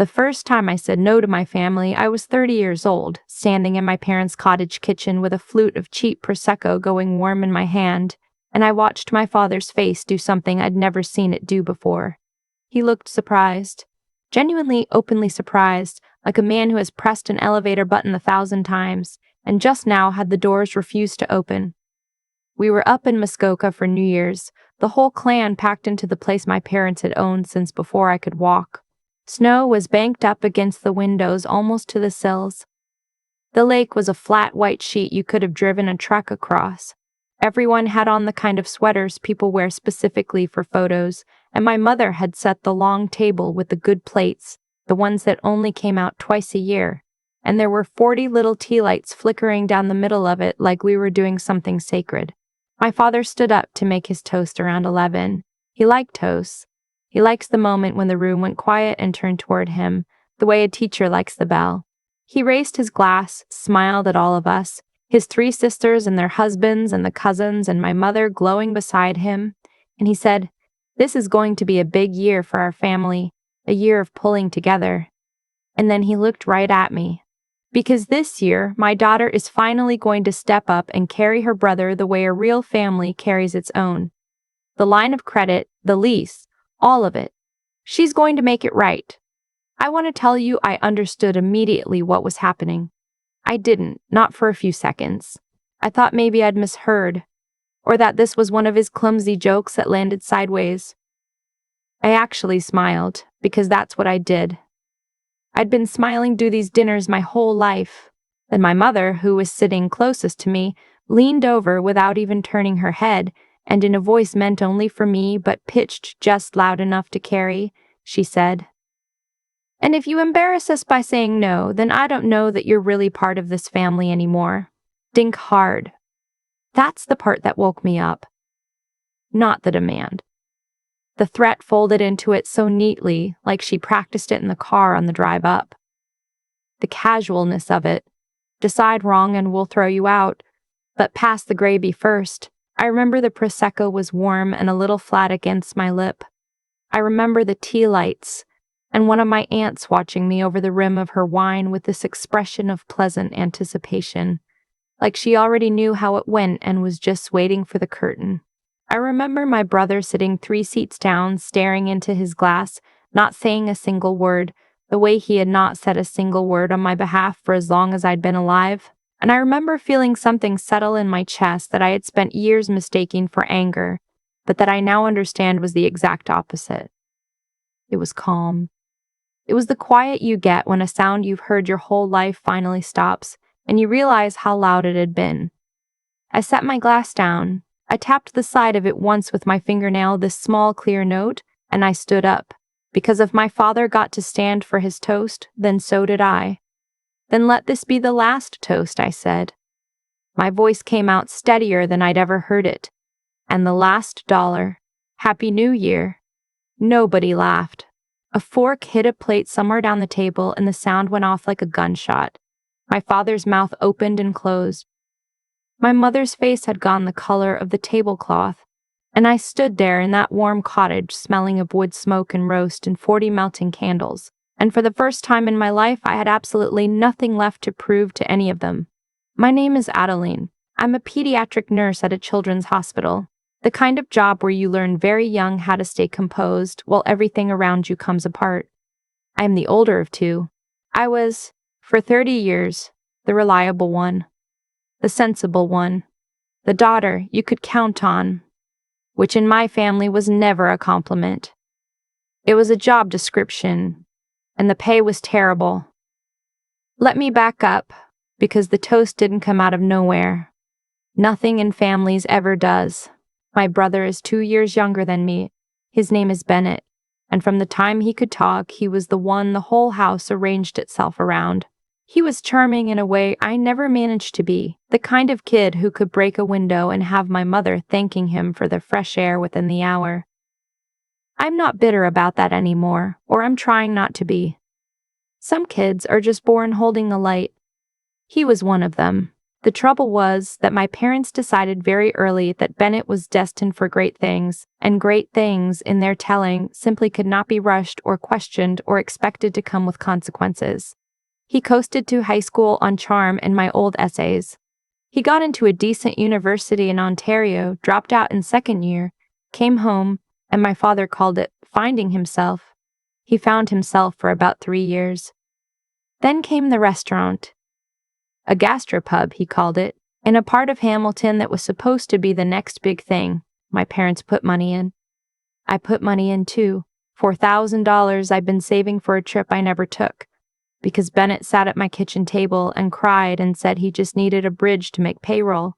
The first time I said no to my family, I was 30 years old, standing in my parents' cottage kitchen with a flute of cheap Prosecco going warm in my hand, and I watched my father's face do something I'd never seen it do before. He looked surprised, genuinely openly surprised, like a man who has pressed an elevator button 1,000 times, and just now had the doors refused to open. We were up in Muskoka for New Year's, the whole clan packed into the place my parents had owned since before I could walk. Snow was banked up against the windows almost to the sills. The lake was a flat white sheet you could have driven a truck across. Everyone had on the kind of sweaters people wear specifically for photos, and my mother had set the long table with the good plates, the ones that only came out twice a year, and there were 40 little tea lights flickering down the middle of it like we were doing something sacred. My father stood up to make his toast around 11. He liked toasts. He likes the moment when the room went quiet and turned toward him, the way a teacher likes the bell. He raised his glass, smiled at all of us, his 3 sisters and their husbands and the cousins and my mother glowing beside him, and he said, "This is going to be a big year for our family, a year of pulling together." And then he looked right at me. Because this year, my daughter is finally going to step up and carry her brother the way a real family carries its own. The line of credit, the lease, all of it. She's going to make it right. I want to tell you I understood immediately what was happening. I didn't, not for a few seconds. I thought maybe I'd misheard, or that this was one of his clumsy jokes that landed sideways. I actually smiled, because that's what I did. I'd been smiling through these dinners my whole life. Then my mother, who was sitting closest to me, leaned over without even turning her head, and in a voice meant only for me but pitched just loud enough to carry, she said, "And if you embarrass us by saying no, then I don't know that you're really part of this family anymore. Dink hard." That's the part that woke me up. Not the demand. The threat folded into it so neatly, like she practiced it in the car on the drive up. The casualness of it. Decide wrong and we'll throw you out, but pass the gravy first. I remember the Prosecco was warm and a little flat against my lip. I remember the tea lights, and one of my aunts watching me over the rim of her wine with this expression of pleasant anticipation, like she already knew how it went and was just waiting for the curtain. I remember my brother sitting 3 seats down, staring into his glass, not saying a single word, the way he had not said a single word on my behalf for as long as I'd been alive. And I remember feeling something settle in my chest that I had spent years mistaking for anger, but that I now understand was the exact opposite. It was calm. It was the quiet you get when a sound you've heard your whole life finally stops, and you realize how loud it had been. I set my glass down. I tapped the side of it once with my fingernail, this small, clear note, and I stood up. Because if my father got to stand for his toast, then so did I. "Then let this be the last toast," I said. My voice came out steadier than I'd ever heard it. "And the last dollar. Happy New Year." Nobody laughed. A fork hit a plate somewhere down the table, and the sound went off like a gunshot. My father's mouth opened and closed. My mother's face had gone the color of the tablecloth, and I stood there in that warm cottage smelling of wood smoke and roast and 40 melting candles. And for the first time in my life, I had absolutely nothing left to prove to any of them. My name is Adeline. I'm a pediatric nurse at a children's hospital, the kind of job where you learn very young how to stay composed while everything around you comes apart. I am the older of 2. I was, for 30 years, the reliable one, the sensible one, the daughter you could count on, which in my family was never a compliment. It was a job description, and the pay was terrible. Let me back up, because the toast didn't come out of nowhere. Nothing in families ever does. My brother is 2 years younger than me. His name is Bennett, and from the time he could talk, he was the one the whole house arranged itself around. He was charming in a way I never managed to be, the kind of kid who could break a window and have my mother thanking him for the fresh air within the hour. I'm not bitter about that anymore, or I'm trying not to be. Some kids are just born holding the light. He was one of them. The trouble was that my parents decided very early that Bennett was destined for great things, and great things, in their telling, simply could not be rushed or questioned or expected to come with consequences. He coasted to high school on charm and my old essays. He got into a decent university in Ontario, dropped out in second year, came home, and my father called it finding himself. He found himself for about 3 years. Then came the restaurant. A gastropub, he called it, in a part of Hamilton that was supposed to be the next big thing. My parents put money in. I put money in too. $4,000 I'd been saving for a trip I never took, because Bennett sat at my kitchen table and cried and said he just needed a bridge to make payroll.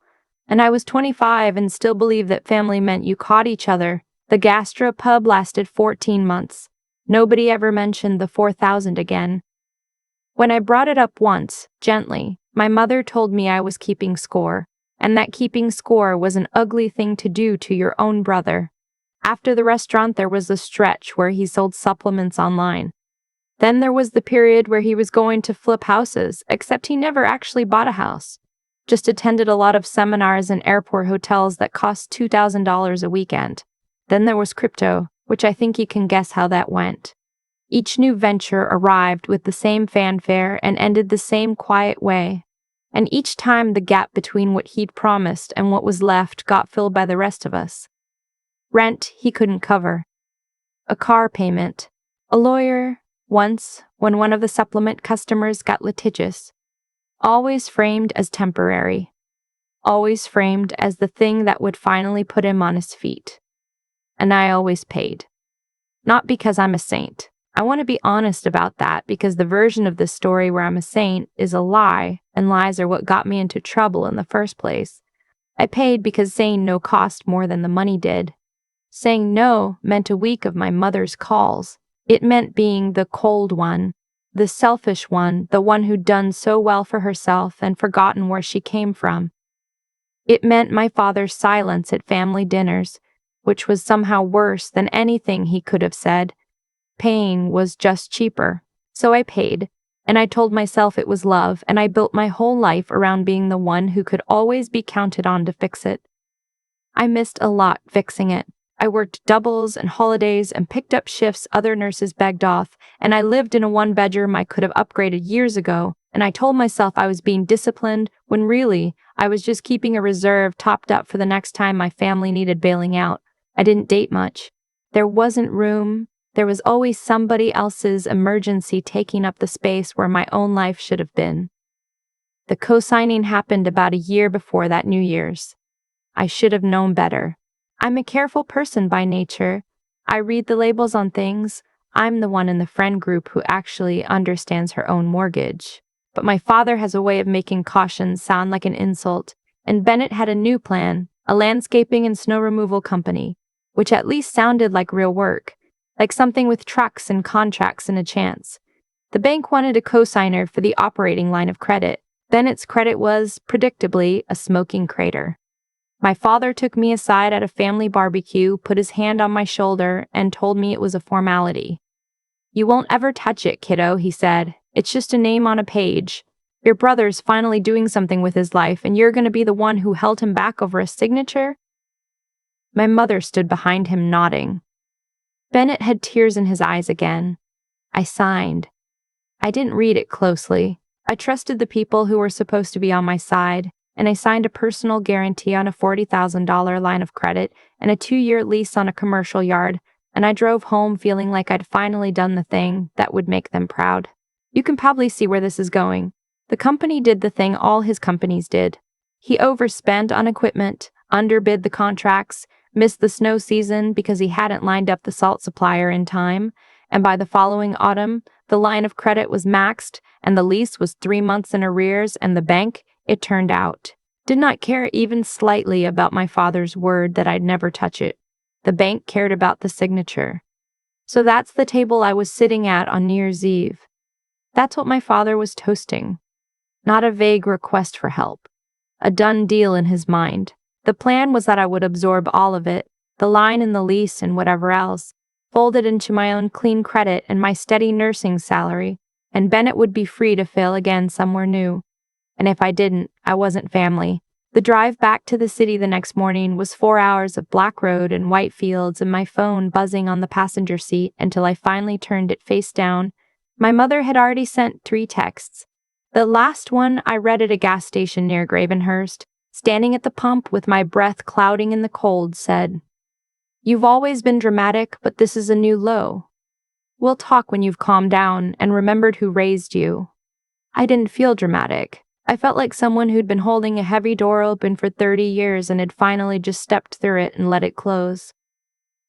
And I was 25 and still believed that family meant you caught each other. The gastropub lasted 14 months. Nobody ever mentioned the 4,000 again. When I brought it up once, gently, my mother told me I was keeping score, and that keeping score was an ugly thing to do to your own brother. After the restaurant, there was a stretch where he sold supplements online. Then there was the period where he was going to flip houses, except he never actually bought a house. Just attended a lot of seminars in airport hotels that cost $2,000 a weekend. Then there was crypto, which I think you can guess how that went. Each new venture arrived with the same fanfare and ended the same quiet way. And each time the gap between what he'd promised and what was left got filled by the rest of us. Rent he couldn't cover. A car payment. A lawyer. Once, when one of the supplement customers got litigious. Always framed as temporary. Always framed as the thing that would finally put him on his feet. And I always paid. Not because I'm a saint. I want to be honest about that, because the version of this story where I'm a saint is a lie, and lies are what got me into trouble in the first place. I paid because saying no cost more than the money did. Saying no meant a week of my mother's calls. It meant being the cold one, the selfish one, the one who'd done so well for herself and forgotten where she came from. It meant my father's silence at family dinners, which was somehow worse than anything he could have said. Paying was just cheaper, so I paid, and I told myself it was love, and I built my whole life around being the one who could always be counted on to fix it. I missed a lot fixing it. I worked doubles and holidays and picked up shifts other nurses begged off, and I lived in a one-bedroom I could have upgraded years ago, and I told myself I was being disciplined when really I was just keeping a reserve topped up for the next time my family needed bailing out. I didn't date much. There wasn't room. There was always somebody else's emergency taking up the space where my own life should have been. The co-signing happened about a year before that New Year's. I should have known better. I'm a careful person by nature. I read the labels on things. I'm the one in the friend group who actually understands her own mortgage. But my father has a way of making caution sound like an insult, and Bennett had a new plan, a landscaping and snow removal company, which at least sounded like real work, like something with trucks and contracts and a chance. The bank wanted a cosigner for the operating line of credit. Bennett's credit was, predictably, a smoking crater. My father took me aside at a family barbecue, put his hand on my shoulder, and told me it was a formality. "You won't ever touch it, kiddo," he said. "It's just a name on a page. Your brother's finally doing something with his life, and you're going to be the one who held him back over a signature?" My mother stood behind him, nodding. Bennett had tears in his eyes again. I signed. I didn't read it closely. I trusted the people who were supposed to be on my side, and I signed a personal guarantee on a $40,000 line of credit and a 2-year lease on a commercial yard, and I drove home feeling like I'd finally done the thing that would make them proud. You can probably see where this is going. The company did the thing all his companies did. He overspent on equipment, underbid the contracts, missed the snow season because he hadn't lined up the salt supplier in time, and by the following autumn, the line of credit was maxed, and the lease was 3 months in arrears, and the bank, it turned out, did not care even slightly about my father's word that I'd never touch it. The bank cared about the signature. So that's the table I was sitting at on New Year's Eve. That's what my father was toasting. Not a vague request for help. A done deal in his mind. The plan was that I would absorb all of it, the line and the lease and whatever else, fold it into my own clean credit and my steady nursing salary, and Bennett would be free to fail again somewhere new. and if I didn't, I wasn't family. The drive back to the city the next morning was 4 hours of black road and white fields and my phone buzzing on the passenger seat until I finally turned it face down. My mother had already sent 3 texts. The last one I read at a gas station near Gravenhurst, standing at the pump with my breath clouding in the cold, said, "You've always been dramatic, but this is a new low. We'll talk when you've calmed down and remembered who raised you." I didn't feel dramatic. I felt like someone who'd been holding a heavy door open for 30 years and had finally just stepped through it and let it close.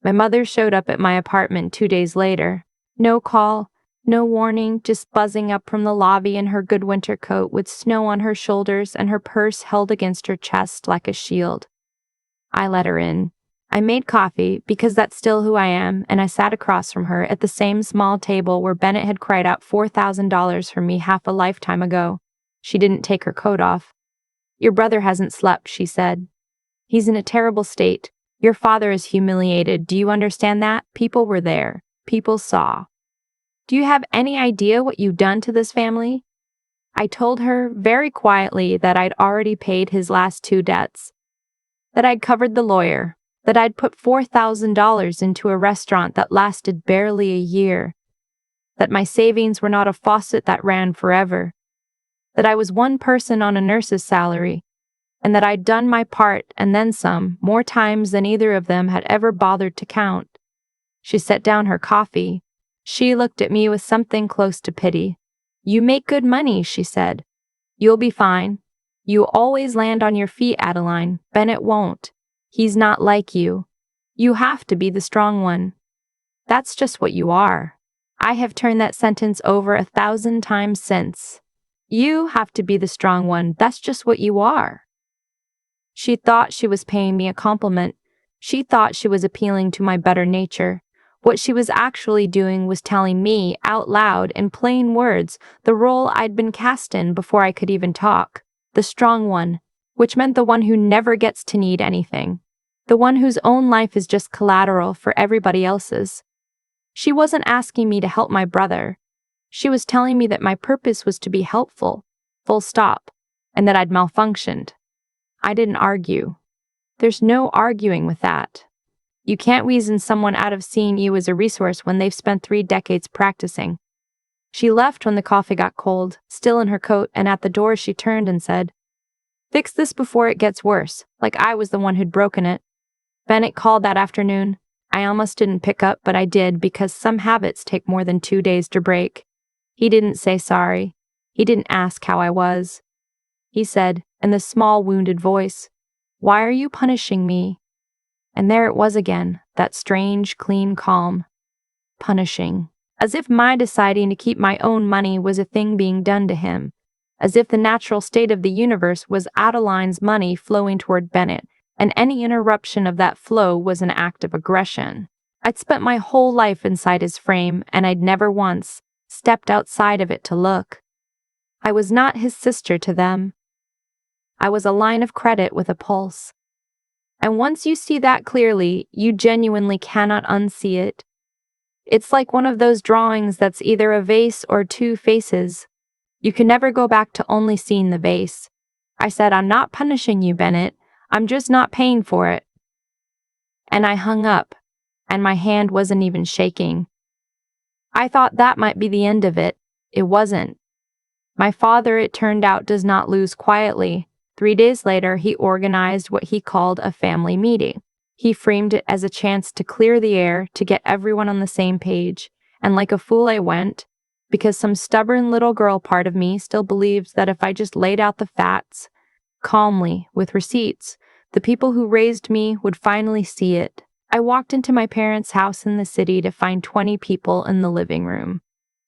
My mother showed up at my apartment 2 days later. No call, no warning, just buzzing up from the lobby in her good winter coat with snow on her shoulders and her purse held against her chest like a shield. I let her in. I made coffee, because that's still who I am, and I sat across from her at the same small table where Bennett had cried out $4,000 for me half a lifetime ago. She didn't take her coat off. "Your brother hasn't slept," she said. "He's in a terrible state. Your father is humiliated. Do you understand that? People were there. People saw. Do you have any idea what you've done to this family?" I told her very quietly that I'd already paid his last 2 debts, that I'd covered the lawyer, that I'd put $4,000 into a restaurant that lasted barely a year, that my savings were not a faucet that ran forever, that I was one person on a nurse's salary, and that I'd done my part and then some, more times than either of them had ever bothered to count. She set down her coffee. She looked at me with something close to pity. "You make good money," she said. "You'll be fine. You always land on your feet, Adeline. Bennett won't. He's not like you. You have to be the strong one. That's just what you are." I have turned that sentence over 1,000 times since. You have to be the strong one. That's just what you are. She thought she was paying me a compliment. She thought she was appealing to my better nature. What she was actually doing was telling me, out loud, in plain words, the role I'd been cast in before I could even talk. The strong one, which meant the one who never gets to need anything. The one whose own life is just collateral for everybody else's. She wasn't asking me to help my brother. She was telling me that my purpose was to be helpful, full stop, and that I'd malfunctioned. I didn't argue. There's no arguing with that. You can't reason someone out of seeing you as a resource when they've spent 3 decades practicing. She left when the coffee got cold, still in her coat, and at the door she turned and said, "Fix this before it gets worse," like I was the one who'd broken it. Bennett called that afternoon. I almost didn't pick up, but I did because some habits take more than 2 days to break. He didn't say sorry. He didn't ask how I was. He said, in the small, wounded voice, "Why are you punishing me?" And there it was again, that strange, clean calm. Punishing. As if my deciding to keep my own money was a thing being done to him. As if the natural state of the universe was Adeline's money flowing toward Bennett, and any interruption of that flow was an act of aggression. I'd spent my whole life inside his frame, and I'd never once stepped outside of it to look. I was not his sister to them. I was a line of credit with a pulse. And once you see that clearly, you genuinely cannot unsee it. It's like one of those drawings that's either a vase or 2 faces. You can never go back to only seeing the vase. I said, "I'm not punishing you, Bennett. I'm just not paying for it." And I hung up, and my hand wasn't even shaking. I thought that might be the end of it. It wasn't. My father, it turned out, does not lose quietly. 3 days later, he organized what he called a family meeting. He framed it as a chance to clear the air, to get everyone on the same page. And like a fool I went, because some stubborn little girl part of me still believed that if I just laid out the facts, calmly, with receipts, the people who raised me would finally see it. I walked into my parents' house in the city to find 20 people in the living room.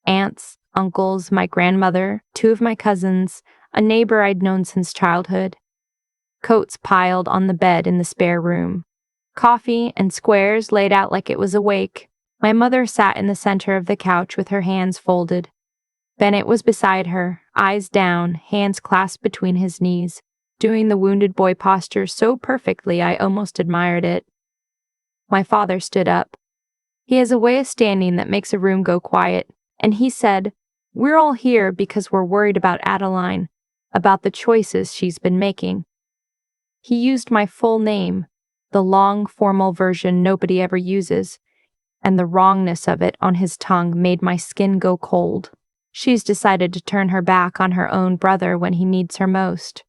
Aunts, uncles, my grandmother, 2 of my cousins, a neighbor I'd known since childhood. Coats piled on the bed in the spare room. Coffee and squares laid out like it was a wake. My mother sat in the center of the couch with her hands folded. Bennett was beside her, eyes down, hands clasped between his knees, doing the wounded boy posture so perfectly I almost admired it. My father stood up. He has a way of standing that makes a room go quiet, and he said, "We're all here because we're worried about Adeline. about the choices she's been making. He used my full name, the long, formal version nobody ever uses, and the wrongness of it on his tongue made my skin go cold. She's decided to turn her back on her own brother when he needs her most.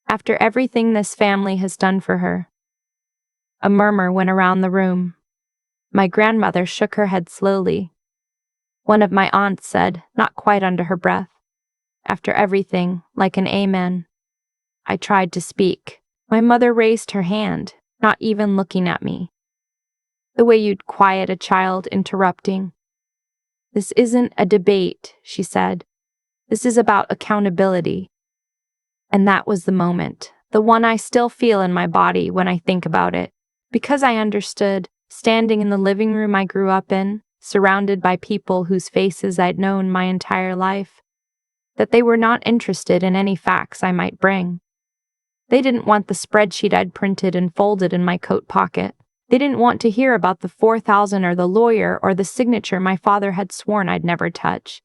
After everything this family has done for her. A murmur went around the room. My grandmother shook her head slowly. One of my aunts said, not quite under her breath, "After everything, like an amen." I tried to speak. My mother raised her hand, not even looking at me. The way you'd quiet a child interrupting. "This isn't a debate," she said. "This is about accountability." And that was the moment, the one I still feel in my body when I think about it. Because I understood, standing in the living room I grew up in, surrounded by people whose faces I'd known my entire life, that they were not interested in any facts I might bring. They didn't want the spreadsheet I'd printed and folded in my coat pocket. They didn't want to hear about the 4,000 or the lawyer or the signature my father had sworn I'd never touch.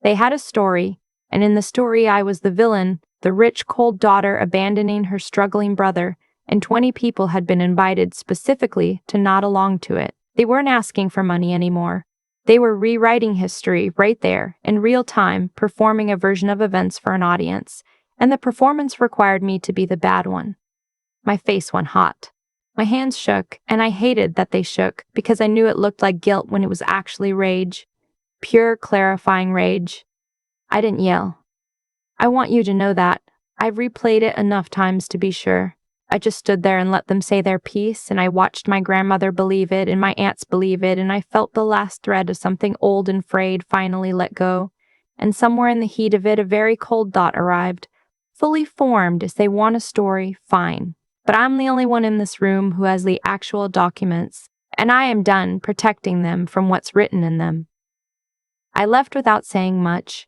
They had a story, and in the story I was the villain, the rich, cold daughter abandoning her struggling brother, and 20 people had been invited specifically to nod along to it. They weren't asking for money anymore. They were rewriting history right there, in real time, performing a version of events for an audience, and the performance required me to be the bad one. My face went hot. My hands shook, and I hated that they shook because I knew it looked like guilt when it was actually rage. Pure, clarifying rage. I didn't yell. I want you to know that. I've replayed it enough times to be sure. I just stood there and let them say their piece, and I watched my grandmother believe it and my aunts believe it, and I felt the last thread of something old and frayed finally let go. And somewhere in the heat of it, a very cold thought arrived. Fully formed as they want a story, fine. But I'm the only one in this room who has the actual documents, and I am done protecting them from what's written in them. I left without saying much.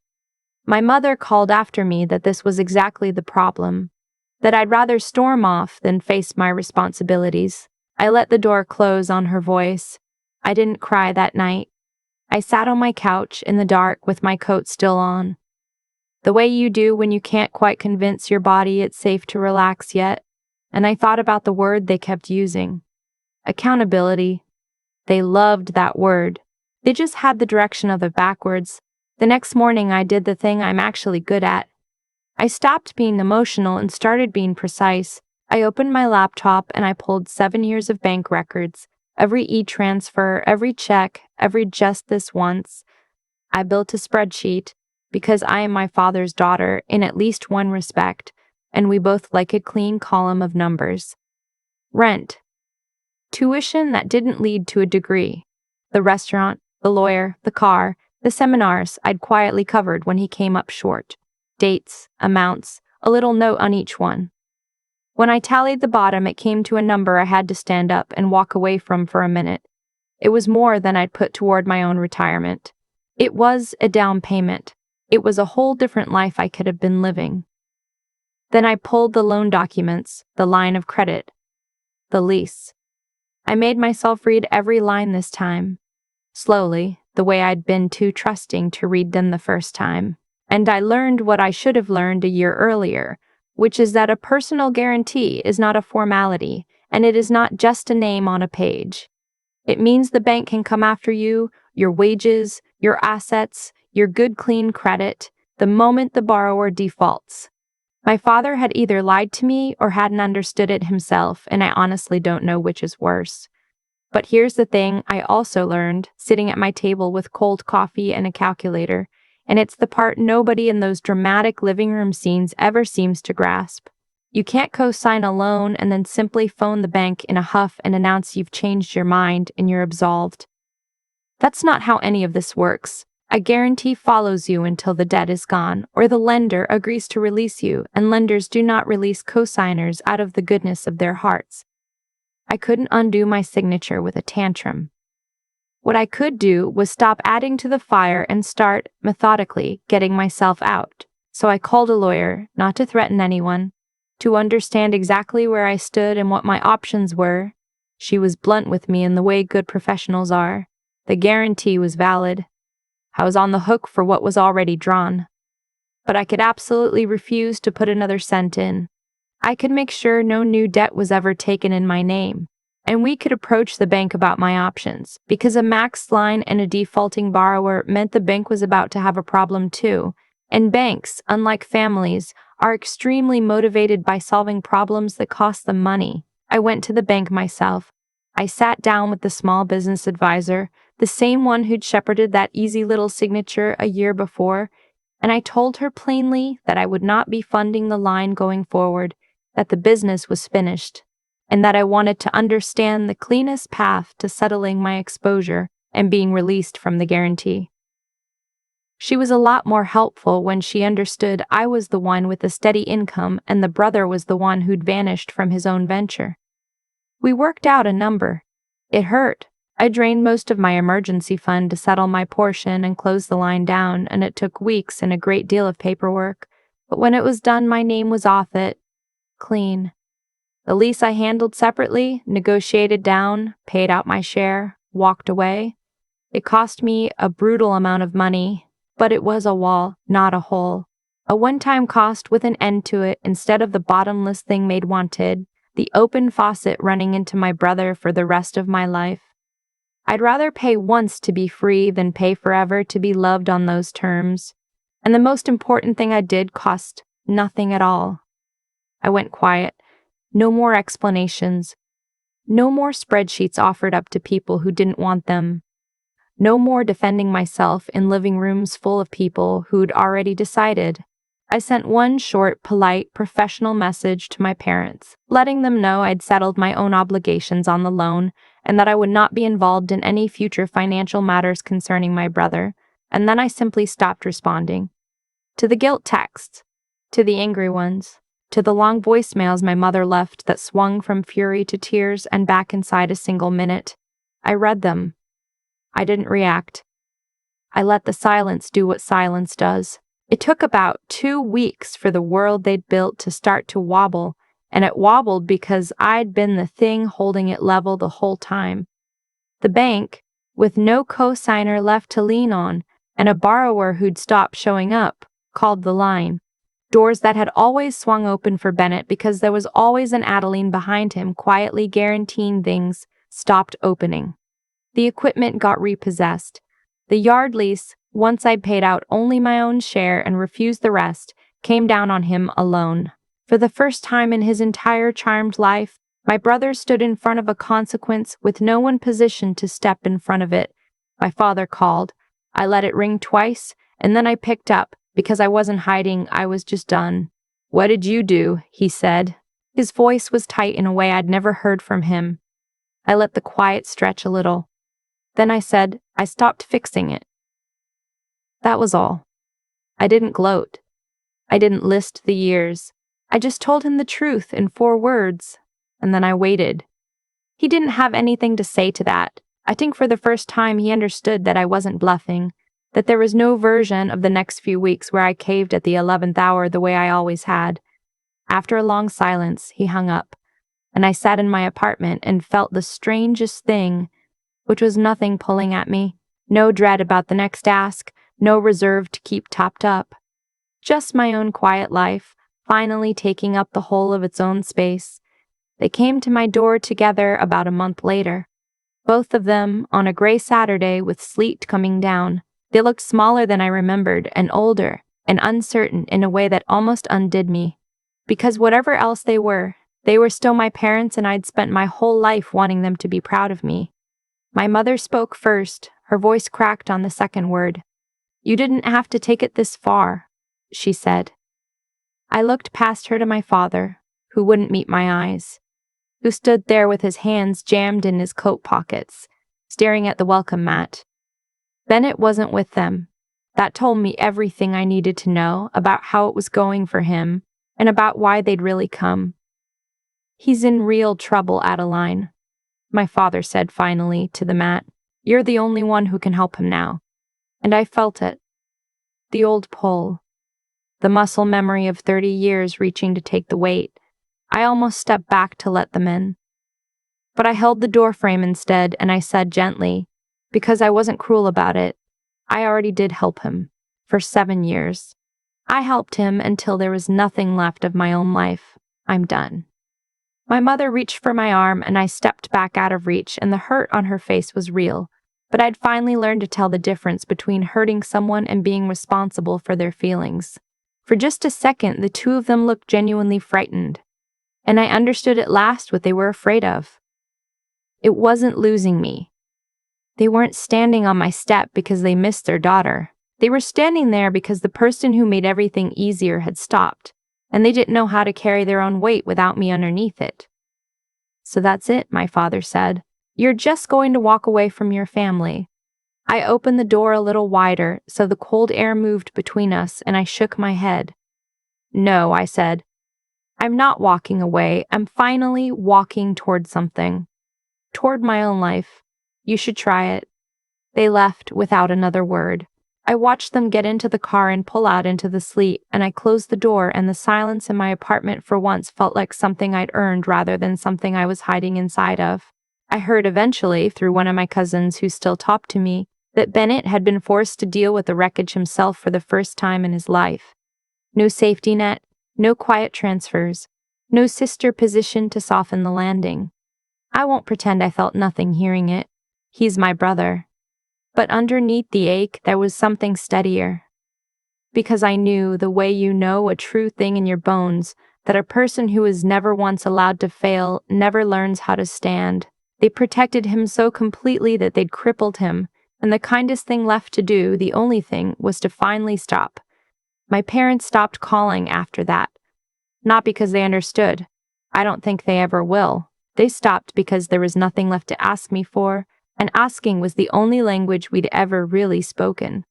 My mother called after me that this was exactly the problem, that I'd rather storm off than face my responsibilities. I let the door close on her voice. I didn't cry that night. I sat on my couch in the dark with my coat still on. The way you do when you can't quite convince your body it's safe to relax yet, and I thought about the word they kept using. Accountability. They loved that word. They just had the direction of it backwards. The next morning I did the thing I'm actually good at. I stopped being emotional and started being precise. I opened my laptop and I pulled 7 years of bank records, every e-transfer, every check, every just this once. I built a spreadsheet, because I am my father's daughter in at least one respect, and we both like a clean column of numbers. Rent. Tuition that didn't lead to a degree. The restaurant, the lawyer, the car, the seminars I'd quietly covered when he came up short. Dates, amounts, a little note on each one. When I tallied the bottom, it came to a number I had to stand up and walk away from for a minute. It was more than I'd put toward my own retirement. It was a down payment. It was a whole different life I could have been living. Then I pulled the loan documents, the line of credit, the lease. I made myself read every line this time. Slowly, the way I'd been too trusting to read them the first time. And I learned what I should have learned a year earlier, which is that a personal guarantee is not a formality, and it is not just a name on a page. It means the bank can come after you, your wages, your assets, your good clean credit, the moment the borrower defaults. My father had either lied to me or hadn't understood it himself, and I honestly don't know which is worse. But here's the thing I also learned, sitting at my table with cold coffee and a calculator, and it's the part nobody in those dramatic living room scenes ever seems to grasp. You can't co-sign a loan and then simply phone the bank in a huff and announce you've changed your mind and you're absolved. That's not how any of this works. A guarantee follows you until the debt is gone, or the lender agrees to release you, and lenders do not release co-signers out of the goodness of their hearts. I couldn't undo my signature with a tantrum. What I could do was stop adding to the fire and start, methodically, getting myself out. So I called a lawyer, not to threaten anyone, to understand exactly where I stood and what my options were. She was blunt with me in the way good professionals are. The guarantee was valid. I was on the hook for what was already drawn. but I could absolutely refuse to put another cent in. I could make sure no new debt was ever taken in my name, and we could approach the bank about my options, because a maxed line and a defaulting borrower meant the bank was about to have a problem too. And banks, unlike families, are extremely motivated by solving problems that cost them money. I went to the bank myself. I sat down with the small business advisor, the same one who'd shepherded that easy little signature a year before, and I told her plainly that I would not be funding the line going forward, that the business was finished, and that I wanted to understand the cleanest path to settling my exposure and being released from the guarantee. She was a lot more helpful when she understood I was the one with the steady income and the brother was the one who'd vanished from his own venture. We worked out a number. It hurt. I drained most of my emergency fund to settle my portion and close the line down, and it took weeks and a great deal of paperwork. But when it was done, my name was off it. Clean. The lease I handled separately, negotiated down, paid out my share, walked away. It cost me a brutal amount of money, but it was a wall, not a hole. A one-time cost with an end to it instead of the bottomless thing Maid wanted, the open faucet running into my brother for the rest of my life. I'd rather pay once to be free than pay forever to be loved on those terms. And the most important thing I did cost nothing at all. I went quiet. No more explanations. No more spreadsheets offered up to people who didn't want them. No more defending myself in living rooms full of people who'd already decided. I sent one short, polite, professional message to my parents, letting them know I'd settled my own obligations on the loan and that I would not be involved in any future financial matters concerning my brother, and then I simply stopped responding. To the guilt texts, to the angry ones, to the long voicemails my mother left that swung from fury to tears and back inside a single minute, I read them. I didn't react. I let the silence do what silence does. It took about 2 weeks for the world they'd built to start to wobble, and it wobbled because I'd been the thing holding it level the whole time. The bank, with no co-signer left to lean on, and a borrower who'd stopped showing up, called the line. Doors that had always swung open for Bennett because there was always an Adeline behind him quietly guaranteeing things, stopped opening. The equipment got repossessed. The yard lease, once I'd paid out only my own share and refused the rest, came down on him alone. For the first time in his entire charmed life, my brother stood in front of a consequence with no one positioned to step in front of it. My father called. I let it ring twice, and then I picked up, because I wasn't hiding, I was just done. "What did you do?" he said. His voice was tight in a way I'd never heard from him. I let the quiet stretch a little. Then I said, "I stopped fixing it." That was all. I didn't gloat. I didn't list the years. I just told him the truth in 4 words, and then I waited. He didn't have anything to say to that. I think for the first time he understood that I wasn't bluffing, that there was no version of the next few weeks where I caved at the 11th hour the way I always had. After a long silence, he hung up, and I sat in my apartment and felt the strangest thing, which was nothing pulling at me, no dread about the next ask, no reserve to keep topped up. Just my own quiet life, finally taking up the whole of its own space. They came to my door together about a month later. Both of them on a gray Saturday with sleet coming down. They looked smaller than I remembered, and older, and uncertain in a way that almost undid me. Because whatever else they were still my parents, and I'd spent my whole life wanting them to be proud of me. My mother spoke first. Her voice cracked on the second word. "You didn't have to take it this far," she said. I looked past her to my father, who wouldn't meet my eyes, who stood there with his hands jammed in his coat pockets, staring at the welcome mat. Bennett wasn't with them. That told me everything I needed to know about how it was going for him and about why they'd really come. "He's in real trouble, Adeline," my father said finally to the mat. "You're the only one who can help him now." And I felt it. The old pull. The muscle memory of 30 years reaching to take the weight. I almost stepped back to let them in. But I held the doorframe instead, and I said gently, because I wasn't cruel about it, I already did help him. For 7 years. I helped him until there was nothing left of my own life. I'm done. My mother reached for my arm and I stepped back out of reach, and the hurt on her face was real. But I'd finally learned to tell the difference between hurting someone and being responsible for their feelings. For just a second, the two of them looked genuinely frightened. And I understood at last what they were afraid of. It wasn't losing me. They weren't standing on my step because they missed their daughter. They were standing there because the person who made everything easier had stopped, and they didn't know how to carry their own weight without me underneath it. So that's it, my father said. You're just going to walk away from your family. I opened the door a little wider so the cold air moved between us, and I shook my head. No, I said. I'm not walking away. I'm finally walking toward something. Toward my own life. You should try it. They left without another word. I watched them get into the car and pull out into the sleet, and I closed the door, and the silence in my apartment for once felt like something I'd earned rather than something I was hiding inside of. I heard eventually, through one of my cousins who still talked to me, that Bennett had been forced to deal with the wreckage himself for the first time in his life. No safety net, no quiet transfers, no sister position to soften the landing. I won't pretend I felt nothing hearing it. He's my brother. But underneath the ache, there was something steadier. Because I knew, the way you know a true thing in your bones, that a person who is never once allowed to fail never learns how to stand. They protected him so completely that they'd crippled him, and the kindest thing left to do, the only thing, was to finally stop. My parents stopped calling after that. Not because they understood. I don't think they ever will. They stopped because there was nothing left to ask me for, and asking was the only language we'd ever really spoken.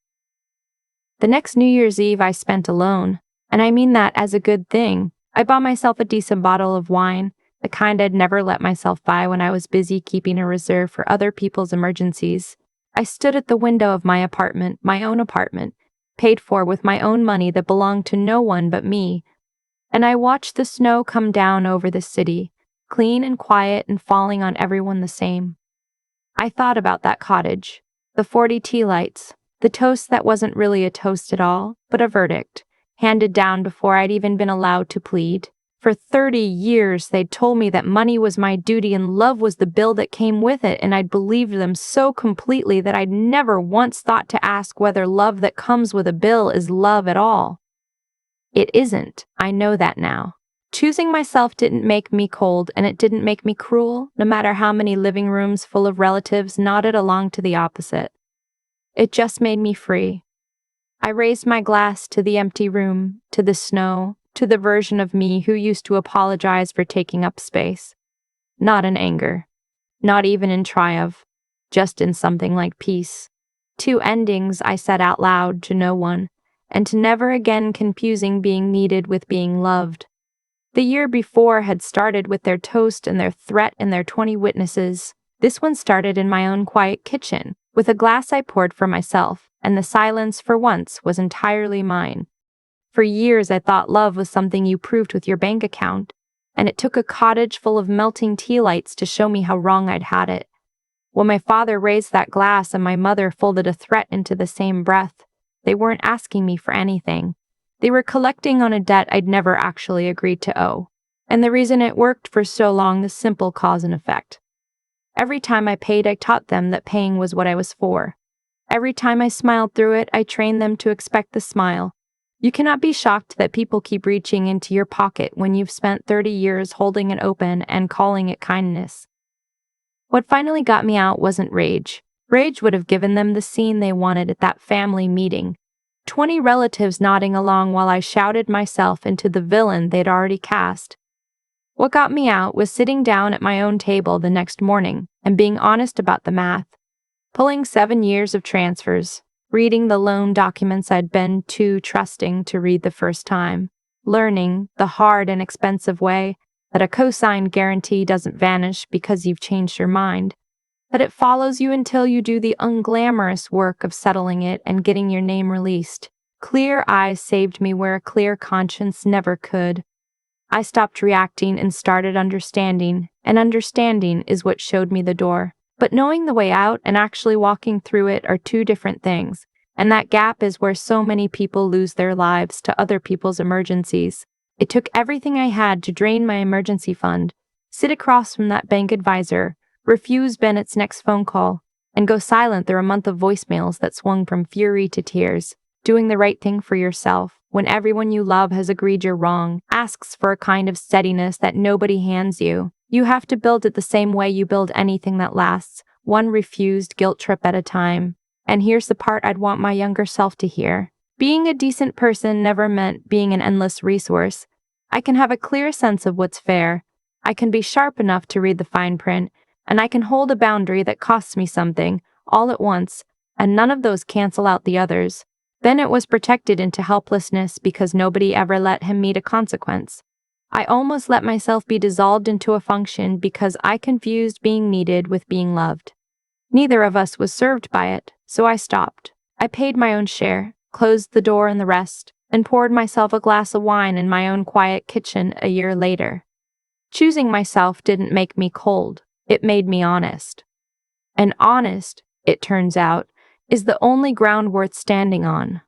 The next New Year's Eve I spent alone, and I mean that as a good thing. I bought myself a decent bottle of wine, the kind I'd never let myself buy when I was busy keeping a reserve for other people's emergencies. I stood at the window of my apartment, my own apartment, paid for with my own money that belonged to no one but me, and I watched the snow come down over the city, clean and quiet and falling on everyone the same. I thought about that cottage, the 40 tea lights, the toast that wasn't really a toast at all, but a verdict, handed down before I'd even been allowed to plead. For 30 years, they'd told me that money was my duty and love was the bill that came with it, and I'd believed them so completely that I'd never once thought to ask whether love that comes with a bill is love at all. It isn't. I know that now. Choosing myself didn't make me cold, and it didn't make me cruel, no matter how many living rooms full of relatives nodded along to the opposite. It just made me free. I raised my glass to the empty room, to the snow, to the version of me who used to apologize for taking up space. Not in anger. Not even in triumph. Just in something like peace. 2 endings I said out loud to no one, and to never again confusing being needed with being loved. The year before had started with their toast and their threat and their 20 witnesses. This one started in my own quiet kitchen, with a glass I poured for myself, and the silence, for once, was entirely mine. For years I thought love was something you proved with your bank account, and it took a cottage full of melting tea lights to show me how wrong I'd had it. When my father raised that glass and my mother folded a threat into the same breath, they weren't asking me for anything. They were collecting on a debt I'd never actually agreed to owe, and the reason it worked for so long, the simple cause and effect. Every time I paid, I taught them that paying was what I was for. Every time I smiled through it, I trained them to expect the smile. You cannot be shocked that people keep reaching into your pocket when you've spent 30 years holding it open and calling it kindness. What finally got me out wasn't rage. Rage would have given them the scene they wanted at that family meeting. 20 relatives nodding along while I shouted myself into the villain they'd already cast. What got me out was sitting down at my own table the next morning and being honest about the math. Pulling 7 years of transfers, reading the loan documents I'd been too trusting to read the first time, learning, the hard and expensive way, that a co-signed guarantee doesn't vanish because you've changed your mind, that it follows you until you do the unglamorous work of settling it and getting your name released. Clear eyes saved me where a clear conscience never could. I stopped reacting and started understanding, and understanding is what showed me the door. But knowing the way out and actually walking through it are 2 different things, And that gap is where so many people lose their lives to other people's emergencies. It took everything I had to drain my emergency fund, sit across from that bank advisor, refuse Bennett's next phone call, and go silent through a month of voicemails that swung from fury to tears. Doing the right thing for yourself, when everyone you love has agreed you're wrong, asks for a kind of steadiness that nobody hands you. You have to build it the same way you build anything that lasts, one refused guilt trip at a time. And here's the part I'd want my younger self to hear. Being a decent person never meant being an endless resource. I can have a clear sense of what's fair. I can be sharp enough to read the fine print, and I can hold a boundary that costs me something, all at once, and none of those cancel out the others. Bennett was protected into helplessness because nobody ever let him meet a consequence. I almost let myself be dissolved into a function because I confused being needed with being loved. Neither of us was served by it, so I stopped. I paid my own share, closed the door and the rest, and poured myself a glass of wine in my own quiet kitchen a year later. Choosing myself didn't make me cold, it made me honest. And honest, it turns out, is the only ground worth standing on.